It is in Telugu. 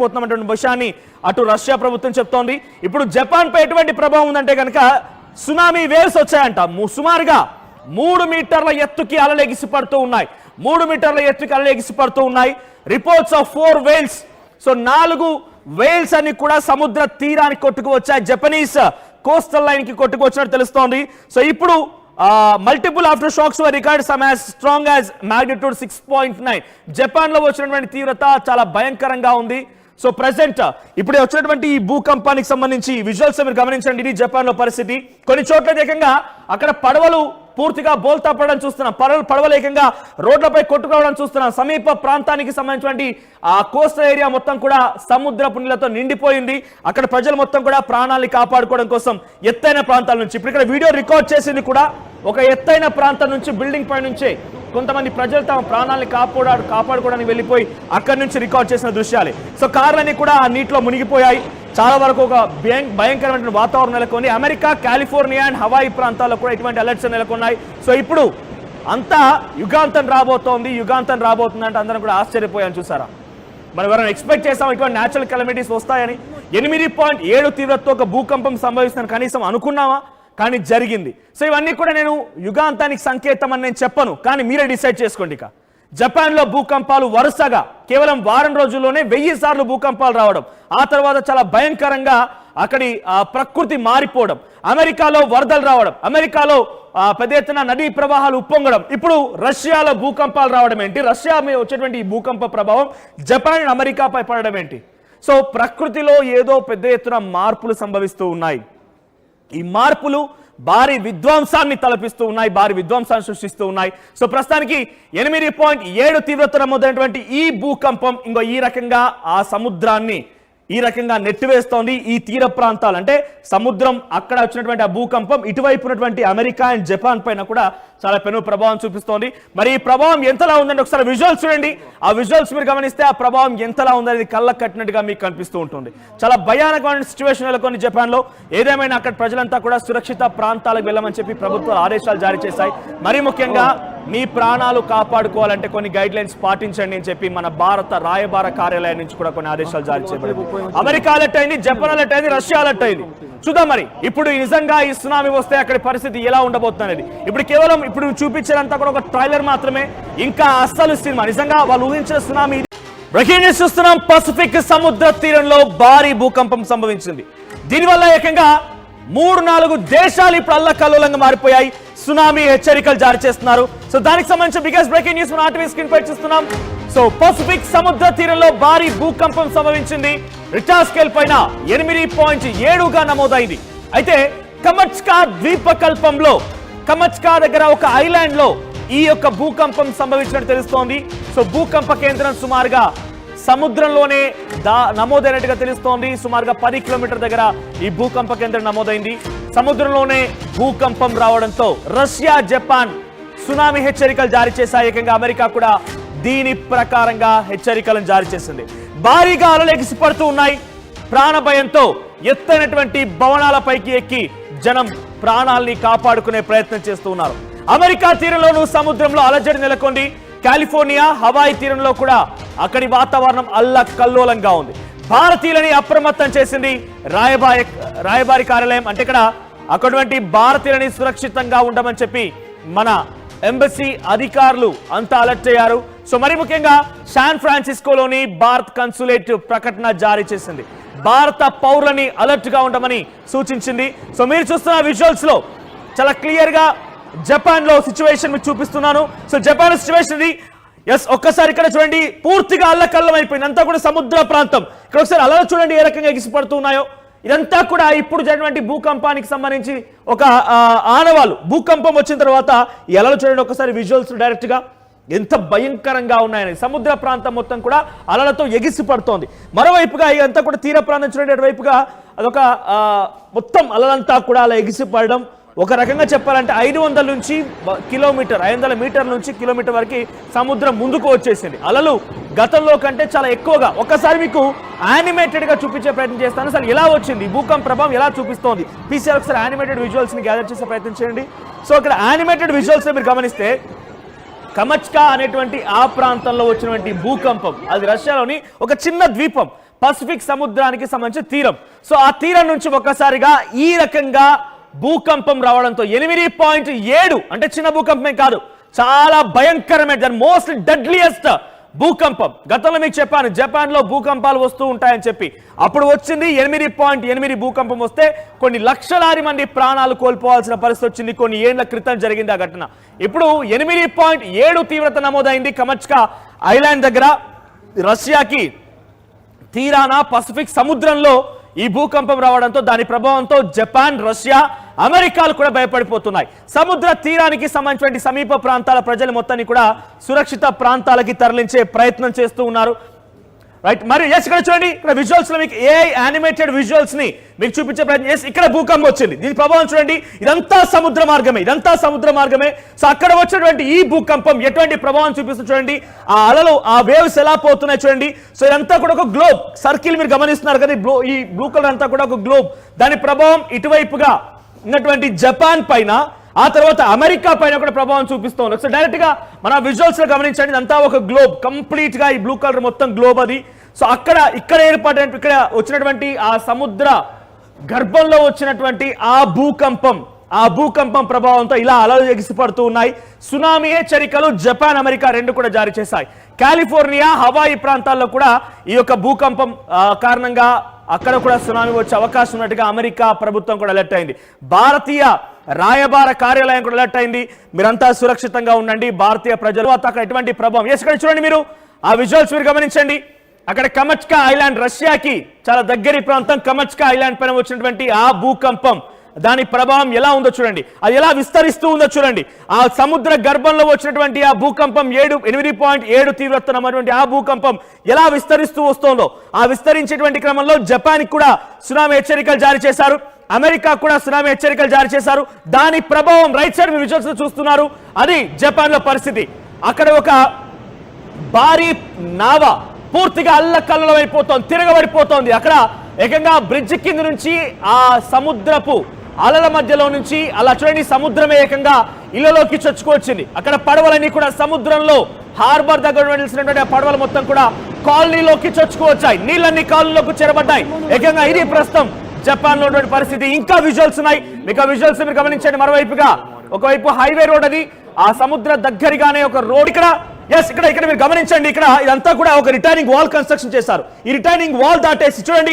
తట్టుకోలేకపోతున్నటువంటి విషయాన్ని అటు రష్యా ప్రభుత్వం చెప్తోంది. ఇప్పుడు జపాన్ పై ఎటువంటి ప్రభావం ఉందంటే కనుక సునామీ వేవ్స్ వచ్చాయంట. సుమారుగా 3 మీటర్ల ఎత్తుకి అలలు ఎగిసి పడుతూ ఉన్నాయి. 3 మీటర్ల ఎత్తుకి అలలు ఎగిసి పడుతూ ఉన్నాయి. Reports of 4 whales. So 4 whales అని కూడా సముద్ర తీరానికి కొట్టుకు వచ్చాయి. జపనీస్ కోస్టల్ లైన్ కి కొట్టుకు వచ్చినట్టు తెలుస్తోంది. సో ఇప్పుడు multiple aftershocks were record some as strong as magnitude 6.9. Japan లో వచ్చినటువంటి తీవ్రత చాలా భయంకరంగా ఉంది. సో ప్రెసెంట్ ఇప్పుడు వచ్చినటువంటి ఈ భూకంపానికి సంబంధించి విజువల్స్ మీరు గమనించండి. ఇది జపాన్ లో పరిస్థితి. కొన్ని చోట్ల ఏకంగా అక్కడ పడవలు పూర్తిగా బోల్తా పడడం చూస్తున్నాం. పడవలు ఏకంగా రోడ్లపై కొట్టుకోవడం చూస్తున్నాం. సమీప ప్రాంతానికి సంబంధించినటువంటి ఆ కోస్టల్ ఏరియా మొత్తం కూడా సముద్రపు నీళ్లతో నిండిపోయింది. అక్కడ ప్రజలు మొత్తం కూడా ప్రాణాలను కాపాడుకోవడం కోసం ఎత్తైన ప్రాంతాల నుంచి ఇప్పుడు ఇక్కడ వీడియో రికార్డ్ చేసింది కూడా ఒక ఎత్తైన ప్రాంతం నుంచి బిల్డింగ్ పై నుంచే కొంతమంది ప్రజలు తమ ప్రాణాలను కాపాడుకోవడానికి వెళ్ళిపోయి అక్కడి నుంచి రికార్డ్ చేసిన దృశ్యాలే. సో కార్లన్నీ కూడా ఆ నీటిలో మునిగిపోయాయి. చాలా వరకు ఒక భయంకరమైన వాతావరణం నెలకొని అమెరికా, కాలిఫోర్నియా అండ్ హవాయి ప్రాంతాల్లో కూడా ఇటువంటి అలర్ట్స్ నెలకొన్నాయి. సో ఇప్పుడు అంతా యుగాంతం రాబోతోంది. యుగాంతం రాబోతుందంటే అందరం కూడా ఆశ్చర్యపోయాను. చూసారా, మనం ఎవరైనా ఎక్స్పెక్ట్ చేస్తాం ఇటువంటి న్యాచురల్ కెలమిటీస్ వస్తాయని? 8.7 తీవ్రతతో ఒక భూకంపం సంభవిస్తుందని కనీసం అనుకున్నామా? కానీ జరిగింది. సో ఇవన్నీ కూడా నేను యుగాంతానికి సంకేతం అని నేను చెప్పను, కానీ మీరే డిసైడ్ చేసుకోండి. ఇక జపాన్ లో భూకంపాలు వరుసగా కేవలం వారం రోజుల్లోనే 1000 సార్లు భూకంపాలు రావడం, ఆ తర్వాత చాలా భయంకరంగా అక్కడి ప్రకృతి మారిపోవడం, అమెరికాలో వరదలు రావడం, అమెరికాలో పెద్ద ఎత్తున నదీ ప్రవాహాలు ఉప్పొంగడం, ఇప్పుడు రష్యాలో భూకంపాలు రావడం ఏంటి? రష్యా మీద వచ్చేటువంటి ఈ భూకంప ప్రభావం జపాన్ అమెరికాపై పడడం ఏంటి? సో ప్రకృతిలో ఏదో పెద్ద ఎత్తున మార్పులు సంభవిస్తూ ఉన్నాయి. ఈ మార్పులు భారీ విధ్వంసాన్ని తలపిస్తూ ఉన్నాయి, భారీ విధ్వంసాన్ని సృష్టిస్తూ ఉన్నాయి. సో ప్రస్తుతానికి 8.7 తీవ్రత నమోదైనటువంటి ఈ భూకంపం ఇంకో ఈ రకంగా ఆ సముద్రాన్ని ఈ రకంగా నెట్టివేస్తోంది. ఈ తీర ప్రాంతాలు అంటే సముద్రం అక్కడ వచ్చినటువంటి ఆ భూకంపం ఇటువైపు ఉన్నటువంటి అమెరికా అండ్ జపాన్ పైన కూడా చాలా పెను ప్రభావం చూపిస్తోంది. మరి ఈ ప్రభావం ఎంతలా ఉందంటే ఒకసారి విజువల్స్ చూడండి. ఆ విజువల్స్ మీరు గమనిస్తే ఆ ప్రభావం ఎంతలా ఉందనేది కళ్ళకు కట్టినట్టుగా మీకు కనిపిస్తూ ఉంటుంది. చాలా భయానకమైన సిచ్యువేషన్ నెలకొని జపాన్ లో. ఏదేమైనా అక్కడ ప్రజలంతా కూడా సురక్షిత ప్రాంతాలకు వెళ్ళమని చెప్పి ప్రభుత్వాలు ఆదేశాలు జారీ చేశాయి. మరీ ముఖ్యంగా మీ ప్రాణాలు కాపాడుకోవాలంటే కొన్ని గైడ్ లైన్స్ పాటించండి అని చెప్పి మన భారత రాయబార కార్యాలయం నుంచి కూడా కొన్ని ఆదేశాలు జారీ చేయబడింది. అమెరికా అలర్ట్ అయింది, జపాన్ అలర్ట్ అయింది, రష్యా అలర్ట్ అయింది. చూద్దాం మరి ఇప్పుడు నిజంగా ఈ సునామీ వస్తే అక్కడి పరిస్థితి ఎలా ఉండబోతున్నది. ఇప్పుడు కేవలం ఇప్పుడు చూపించేదంతా కూడా ఒక ట్రైలర్ మాత్రమే, ఇంకా అస్సలు సినిమా నిజంగా వాళ్ళు ఊహించిన సునామీ. బ్రేకింగ్ న్యూస్ చూస్తున్నాం. పసిఫిక్ సముద్ర తీరంలో భారీ భూకంపం సంభవించింది. దీనివల్ల ఏకంగా 3-4 దేశాలు ఇప్పుడు అల్లకల్లోలంగా మారిపోయాయి. సునామీ హెచ్చరికలు జారీ చేస్తున్నారు. సో దానికి సంబంధించిన బిగ్గెస్ట్ బ్రేకింగ్ న్యూస్ మన ఆర్టీవీ స్క్రీన్ పై చూస్తున్నాం. సో పసిఫిక్ సముద్ర తీరంలో భారీ భూకంపం సంభవించింది. రిక్టర్ స్కేల్ పైన 8.7గా నమోదైంది. అయితే కమచ్కా ద్వీపకల్పంలో కమచ్కా దగ్గర ఒక ఐలాండ్ లో ఈ యొక్క భూకంపం సంభవించినట్టు తెలుస్తోంది. సో భూకంప కేంద్రం సుమారుగా సముద్రంలోనే నమోదైనట్టుగా తెలుస్తోంది. సుమారుగా 10 కిలోమీటర్ దగ్గర ఈ భూకంప కేంద్రం నమోదైంది. సముద్రంలోనే భూకంపం రావడంతో రష్యా, జపాన్ సునామీ హెచ్చరికలు జారీ చేశాయి. ఏకంగా అమెరికా కూడా దీని ప్రకారంగా హెచ్చరికలను జారీ చేసింది. భారీగా అలలు ఎగిసిపడుతూ ఉన్నాయి. ప్రాణ భయంతో ఎత్తైనటువంటి భవనాలపైకి ఎక్కి జనం ప్రాణాల్ని కాపాడుకునే ప్రయత్నం చేస్తూ ఉన్నారు. అమెరికా తీరంలోనూ సముద్రంలో అలజడి నెలకొంది. కాలిఫోర్నియా, హవాయి తీరంలో కూడా అక్కడి వాతావరణం అల్లకల్లోలంగా ఉంది. భారతీయులని అప్రమత్తం చేసింది రాయబారి కార్యాలయం. అంటే ఇక్కడ అక్కడి భారతీయులని సురక్షితంగా ఉండమని చెప్పి మన ఎంబసీ అధికారులు అంతా అలర్ట్ అయ్యారు. సో మరి ముఖ్యంగా శాన్ ఫ్రాన్సిస్కోలోని భారత్ కన్సులేట్ ప్రకటన జారీ చేసింది. భారత పౌరులని అలర్ట్ గా ఉండమని సూచించింది. సో మీరు చూస్తున్న విజువల్స్ లో చాలా క్లియర్ గా జపాన్ లో సిచ్యువేషన్ మీకు చూపిస్తున్నాను. సో జపాన్ సిచ్యువేషన్ ఇది. ఎస్, ఒక్కసారి ఇక్కడ చూడండి, పూర్తిగా అల్లకల్లం అయిపోయింది. అంతా కూడా సముద్ర ప్రాంతం. ఇక్కడ ఒకసారి అలలు చూడండి ఏ రకంగా ఎగిసిపడుతున్నాయో. ఇదంతా కూడా ఇప్పుడు జరిగినటువంటి భూకంపానికి సంబంధించి ఒక ఆనవాళ్ళు. భూకంపం వచ్చిన తర్వాత ఈ అలలు చూడండి ఒకసారి విజువల్స్ డైరెక్ట్ గా ఎంత భయంకరంగా ఉన్నాయని. సముద్ర ప్రాంతం మొత్తం కూడా అలలతో ఎగిసి పడుతోంది. మరోవైపుగా ఇదంతా కూడా తీర ప్రాంతం చూడండి, అటువైపుగా అదొక మొత్తం అలలంతా కూడా అలా ఎగిసి పడడం. ఒక రకంగా చెప్పాలంటే 500 నుంచి కిలోమీటర్ 500 మీటర్ల నుంచి కిలోమీటర్ వరకు సముద్రం ముందుకు వచ్చేసింది. అలలు గతంలో కంటే చాలా ఎక్కువగా. ఒకసారి మీకు యానిమేటెడ్ గా చూపించే ప్రయత్నం చేస్తాను. అసలు ఎలా వచ్చింది భూకంప ప్రభావం ఎలా చూపిస్తోంది పీసీఆర్ ఒకసారి యానిమేటెడ్ విజువల్స్ ని గ్యాదర్ చేసే ప్రయత్నం చేయండి. సో ఇక్కడ యానిమేటెడ్ విజువల్స్ మీరు గమనిస్తే కమచ్కా అనేటువంటి ఆ ప్రాంతంలో వచ్చినటువంటి భూకంపం, అది రష్యాలోని ఒక చిన్న ద్వీపం. పసిఫిక్ సముద్రానికి సంబంధించిన తీరం. సో ఆ తీరం నుంచి ఒక్కసారిగా ఈ రకంగా భూకంపం రావడంతో 8.7 అంటే చిన్న భూకంపమే కాదు, చాలా భయంకరమైన మోస్ట్ డెడ్లియెస్ట్ భూకంపం. గతంలో మీకు చెప్పాను జపాన్ లో భూకంపాలు వస్తూ ఉంటాయని చెప్పి, అప్పుడు వచ్చింది 8.8 భూకంపం వస్తే కొన్ని లక్షలాది మంది ప్రాణాలు కోల్పోవాల్సిన పరిస్థితి వచ్చింది. కొన్ని ఏళ్ల క్రితం జరిగింది ఆ ఘటన. ఇప్పుడు 8.7 తీవ్రత నమోదైంది కమచ్కా ఐలాండ్ దగ్గర. రష్యాకి తీరాన పసిఫిక్ సముద్రంలో ఈ భూకంపం రావడంతో దాని ప్రభావంతో జపాన్, రష్యా, అమెరికాలు కూడా భయపడిపోతున్నాయి. సముద్ర తీరానికి సంబంధించిన సమీప ప్రాంతాల ప్రజలు మొత్తాన్ని కూడా సురక్షిత ప్రాంతాలకి తరలించే ప్రయత్నం చేస్తూ ఉన్నారు. రైట్, మరి ఇక్కడ చూడండి, ఇక్కడ విజువల్స్ లో మీకు ఏఐ యానిమేటెడ్ విజువల్స్ ని మీకు చూపించే ప్రయత్నం. ఇక్కడ భూకంపం వచ్చింది, దీని ప్రభావం చూడండి. ఇదంతా సముద్ర మార్గమే. సో అక్కడ వచ్చినటువంటి ఈ భూకంపం ఎటువంటి ప్రభావం చూపిస్తుంది చూడండి. ఆ అలలు, ఆ వేవ్స్ ఎలా పోతున్నాయి చూడండి. సో ఇదంతా కూడా ఒక గ్లోబ్ సర్కిల్ మీరు గమనిస్తున్నారు కదా, ఈ బ్లూ కలర్ అంతా కూడా ఒక గ్లోబ్. దాని ప్రభావం ఇటువైపుగా ఉన్నటువంటి జపాన్ పైన, ఆ తర్వాత అమెరికా పైన కూడా ప్రభావం చూపిస్తూ ఉన్నారు. సో డైరెక్ట్ గా మన విజువల్స్ లో గమనించండి, ఇదంతా ఒక గ్లోబ్, కంప్లీట్ గా ఈ బ్లూ కలర్ మొత్తం గ్లోబ్ అది. సో ఇక్కడ ఏర్పాటు, ఇక్కడ వచ్చినటువంటి ఆ సముద్ర గర్భంలో వచ్చినటువంటి ఆ భూకంపం ప్రభావంతో ఇలా అలలు ఎగిసిపడుతూ ఉన్నాయి. సునామీ హెచ్చరికలు జపాన్, అమెరికా రెండు కూడా జారీ చేశాయి. కాలిఫోర్నియా, హవాయి ప్రాంతాల్లో కూడా ఈ యొక్క భూకంపం కారణంగా అక్కడ కూడా సునామీ వచ్చే అవకాశం ఉన్నట్టుగా అమెరికా ప్రభుత్వం కూడా అలర్ట్ అయింది. భారతీయ రాయబార కార్యాలయం కూడా అలర్ట్ అయింది, మీరంతా సురక్షితంగా ఉండండి భారతీయ ప్రజలు. అక్కడ ఎటువంటి ప్రభావం, ఇక్కడ చూడండి మీరు ఆ విజువల్స్ మీరు గమనించండి. అక్కడ కమచ్కా ఐలాండ్, రష్యాకి చాలా దగ్గరి ప్రాంతం కమచ్కా ఐలాండ్ పైన వచ్చినటువంటి ఆ భూకంపం, దాని ప్రభావం ఎలా ఉందో చూడండి, అది ఎలా విస్తరిస్తూ ఉందో చూడండి. ఆ సముద్ర గర్భంలో వచ్చినటువంటి ఆ భూకంపం 8.7 తీవ్రత ఉన్నటువంటి ఆ భూకంపం ఎలా విస్తరిస్తూ వస్తుందో, ఆ విస్తరించేటువంటి క్రమంలో జపాన్ కూడా సునామీ హెచ్చరికలు జారీ చేశారు, అమెరికా కూడా సునామీ హెచ్చరికలు జారీ చేశారు. దాని ప్రభావం రైట్ సైడ్ విజువల్స్ చూస్తున్నారు, అది జపాన్ లో పరిస్థితి. అక్కడ ఒక భారీ నావ పూర్తిగా అల్లకల్లోలం అయిపోతోంది, తిరగబడిపోతోంది. అక్కడ ఏకంగా బ్రిడ్జ్ కింద నుంచి ఆ సముద్రపు అలల మధ్యలో నుంచి అలా చూడండి, సముద్రమే ఏకంగా ఇళ్లలోకి చొచ్చుకొచ్చింది. అక్కడ పడవలన్నీ కూడా సముద్రంలో హార్బర్ దగ్గర వెళ్తున్నటువంటి పడవలు మొత్తం కూడా కాలనీలోకి చొచ్చుకొచ్చాయి, నీళ్ళన్ని కాలనీలోకి చేరబడ్డాయి. ఏకంగా ఇది ప్రస్తుతం జపాన్ లో ఉన్నటువంటి పరిస్థితి. ఇంకా విజువల్స్ ఉన్నాయి, మీకు ఆ విజువల్స్ మీరు గమనించండి. మరోవైపుగా ఒకవైపు హైవే రోడ్, అది ఆ సముద్ర దగ్గరగానే ఒక రోడ్. ఇక్కడ మీరు గమనించండి, ఇక్కడ ఇదంతా కూడా ఒక రిటైనింగ్ వాల్ కన్స్ట్రక్షన్ చేశారు. ఈ రిటైనింగ్ వాల్ దాటేసి చూడండి